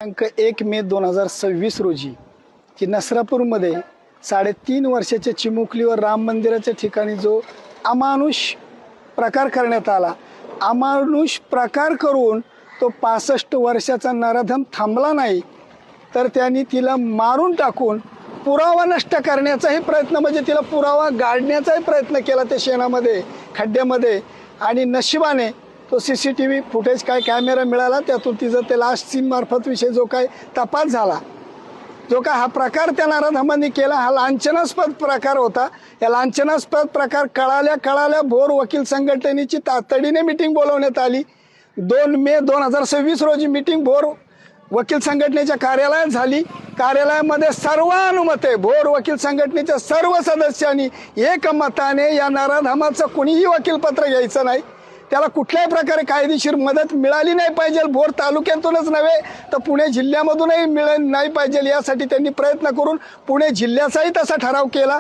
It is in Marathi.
दिनांक 1 मे 2026 रोजी की नसरापूरमध्ये 3.5 वर्षाच्या चिमुकलीवर राम मंदिराच्या ठिकाणी जो अमानुष प्रकार करण्यात आला, अमानुष प्रकार करून तो 65 वर्षाचा नराधम थांबला नाही, तर त्यांनी तिला मारून टाकून पुरावा नष्ट करण्याचाही प्रयत्न, म्हणजे तिला पुरावा गाडण्याचाही प्रयत्न केला त्या शेणामध्ये, खड्ड्यामध्ये. आणि नशिबाने तो CCTV फुटेज काय कॅमेरा मिळाला, त्यातून तिचं ते लास्ट सीन मार्फत विषय जो काय तपास झाला, जो काय हा प्रकार त्या नराधमांनी केला, हा लांछनास्पद प्रकार होता. या लांछनास्पद प्रकार कळाल्या भोर वकील संघटनेची तातडीने मीटिंग बोलवण्यात आली. 2 मे 2026 रोजी मीटिंग भोर वकील संघटनेच्या कार्यालयात झाली. कार्यालयामध्ये सर्वानुमते भोर वकील संघटनेच्या सर्व सदस्यांनी एकमताने या नराधमाचं कुणीही वकीलपत्र घ्यायचं नाही, त्याला कुठल्याही प्रकारे कायदेशीर मदत मिळाली नाही पाहिजे, भोर तालुक्यातूनच नव्हे तर पुणे जिल्ह्यामधूनही मिळाली नाही पाहिजे, यासाठी त्यांनी प्रयत्न करून पुणे जिल्ह्याचाही तसा ठराव केला.